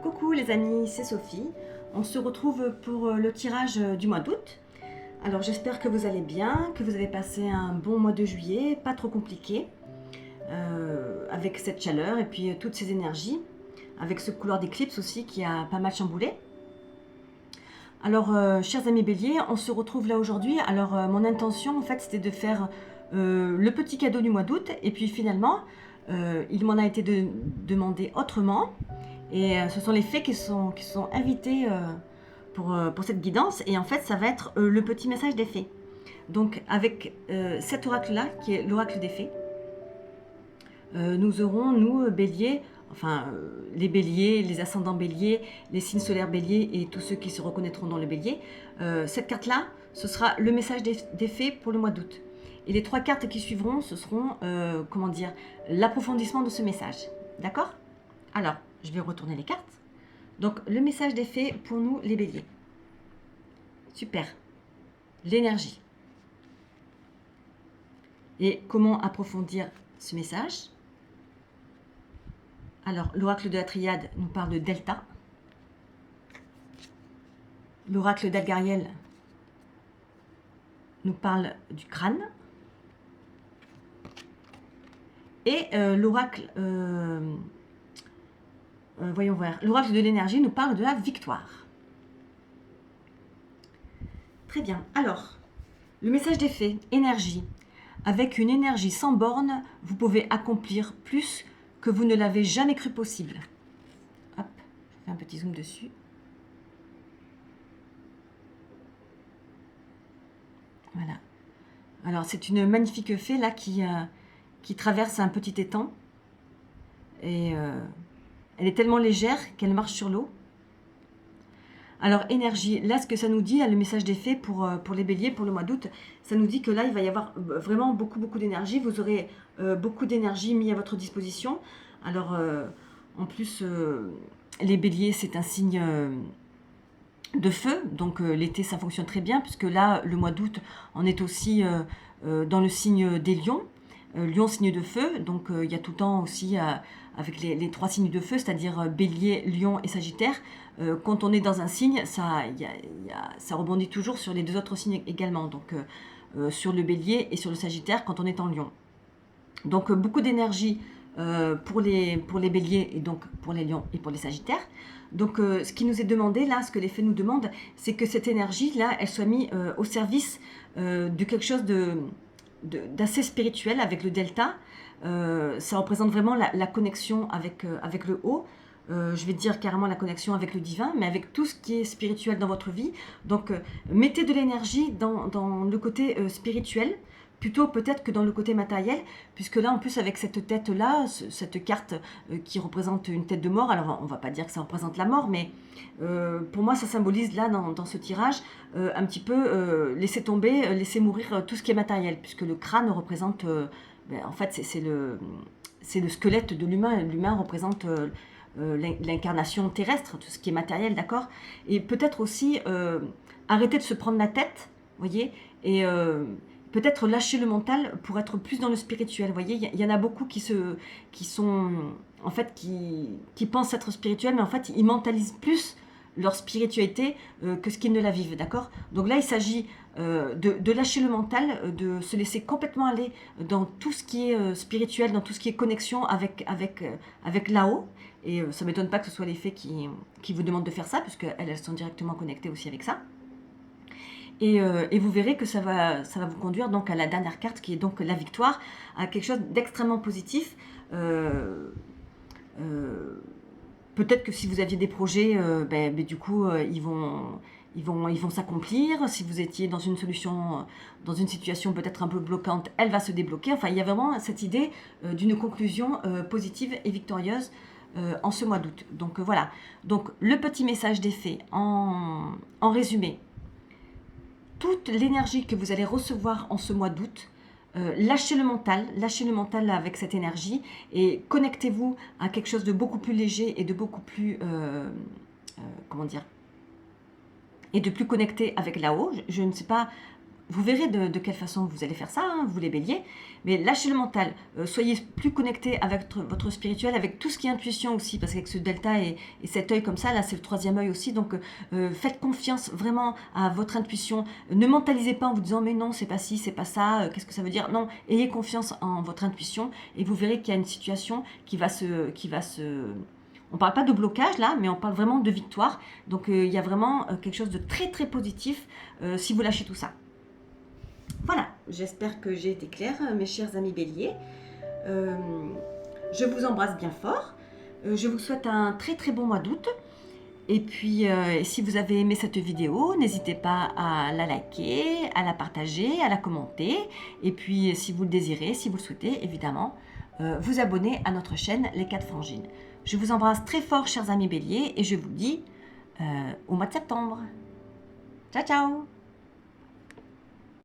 Coucou les amis, c'est Sophie. On se retrouve pour le tirage du mois d'août. Alors j'espère que vous allez bien, que vous avez passé un bon mois de juillet, pas trop compliqué, avec cette chaleur et puis toutes ces énergies, avec ce couloir d'éclipse aussi qui a pas mal chamboulé. Alors chers amis béliers, on se retrouve là aujourd'hui. Alors mon intention en fait c'était de faire le petit cadeau du mois d'août et puis finalement il m'en a été demandé autrement. Et ce sont les fées qui sont invités pour cette guidance. Et en fait, ça va être le petit message des fées. Donc, avec cet oracle-là, qui est l'oracle des fées, nous aurons, nous, béliers, enfin, les béliers, les ascendants béliers, les signes solaires béliers et tous ceux qui se reconnaîtront dans le bélier. Cette carte-là, ce sera le message des fées pour le mois d'août. Et les 3 cartes qui suivront, ce seront, comment dire, l'approfondissement de ce message. D'accord ? Alors, je vais retourner les cartes. Donc, le message des fées pour nous, les béliers. Super. L'énergie. Et comment approfondir ce message? Alors, l'oracle de la triade nous parle de Delta. L'oracle d'Algariel nous parle du crâne. Et l'oracle... voyons voir. L'oracle de l'énergie nous parle de la victoire. Très bien. Alors, le message des fées, énergie. Avec une énergie sans borne, vous pouvez accomplir plus que vous ne l'avez jamais cru possible. Hop, je fais un petit zoom dessus. Voilà. Alors, c'est une magnifique fée là qui traverse un petit étang. Et... elle est tellement légère qu'elle marche sur l'eau. Alors, énergie, là, ce que ça nous dit, là, le message des fées pour les béliers, pour le mois d'août, ça nous dit que là, il va y avoir vraiment beaucoup d'énergie. Vous aurez beaucoup d'énergie mis à votre disposition. Alors, en plus, les béliers, c'est un signe de feu. Donc, l'été, ça fonctionne très bien, puisque là, le mois d'août, on est aussi dans le signe des lions. Lion, signe de feu, donc il y a tout le temps aussi avec les 3 signes de feu, c'est-à-dire bélier, lion et sagittaire. Quand on est dans un signe, ça rebondit toujours sur les 2 autres signes également, donc sur le bélier et sur le sagittaire quand on est en lion. Donc beaucoup d'énergie pour les béliers et donc pour les lions et pour les sagittaires. Donc ce qui nous est demandé là, ce que les fées nous demandent, c'est que cette énergie là, elle soit mise au service de quelque chose d'assez spirituel avec le delta. Ça représente vraiment la connexion avec le haut. Je vais dire carrément la connexion avec le divin, mais avec tout ce qui est spirituel dans votre vie. Donc, mettez de l'énergie dans le côté spirituel, plutôt peut-être que dans le côté matériel, puisque là, en plus, avec cette tête-là, cette carte qui représente une tête de mort, alors on ne va pas dire que ça représente la mort, mais pour moi, ça symbolise là, dans ce tirage, un petit peu laisser tomber, laisser mourir tout ce qui est matériel, puisque le crâne représente, en fait, c'est le squelette de l'humain. L'humain représente l'incarnation terrestre, tout ce qui est matériel, d'accord? Et peut-être aussi arrêter de se prendre la tête, voyez, et peut-être lâcher le mental pour être plus dans le spirituel. Vous voyez, il y en a beaucoup qui sont, en fait, qui pensent être spirituels, mais en fait, ils mentalisent plus leur spiritualité que ce qu'ils ne la vivent, d'accord? Donc là, il s'agit de lâcher le mental, de se laisser complètement aller dans tout ce qui est spirituel, dans tout ce qui est connexion avec là-haut. Et ça ne m'étonne pas que ce soit les fées qui vous demandent de faire ça, puisque elles sont directement connectées aussi avec ça. Et vous verrez que ça va vous conduire donc à la dernière carte, qui est donc la victoire, à quelque chose d'extrêmement positif. Peut-être que si vous aviez des projets, du coup, ils vont s'accomplir. Si vous étiez dans une situation peut-être un peu bloquante, elle va se débloquer. Enfin, il y a vraiment cette idée d'une conclusion positive et victorieuse en ce mois d'août. Donc voilà. Donc le petit message des fées en résumé. Toute l'énergie que vous allez recevoir en ce mois d'août, lâchez le mental avec cette énergie et connectez-vous à quelque chose de beaucoup plus léger et de beaucoup plus, comment dire, et de plus connecté avec là-haut. Je ne sais pas Vous verrez de quelle façon vous allez faire ça, hein, vous les béliers. Mais lâchez le mental. Soyez plus connectés avec votre spirituel, avec tout ce qui est intuition aussi. Parce qu'avec ce delta et cet œil comme ça, là c'est le troisième œil aussi. Donc faites confiance vraiment à votre intuition. Ne mentalisez pas en vous disant mais non, c'est pas ci, c'est pas ça, qu'est-ce que ça veut dire. Non, ayez confiance en votre intuition et vous verrez qu'il y a une situation qui va se... On ne parle pas de blocage là, mais on parle vraiment de victoire. Donc il y a vraiment quelque chose de très très positif si vous lâchez tout ça. Voilà, j'espère que j'ai été claire, mes chers amis béliers. Je vous embrasse bien fort. Je vous souhaite un très très bon mois d'août. Et puis, si vous avez aimé cette vidéo, n'hésitez pas à la liker, à la partager, à la commenter. Et puis, si vous le désirez, si vous le souhaitez, évidemment, vous abonner à notre chaîne Les 4 Frangines. Je vous embrasse très fort, chers amis béliers, et je vous dis au mois de septembre. Ciao, ciao!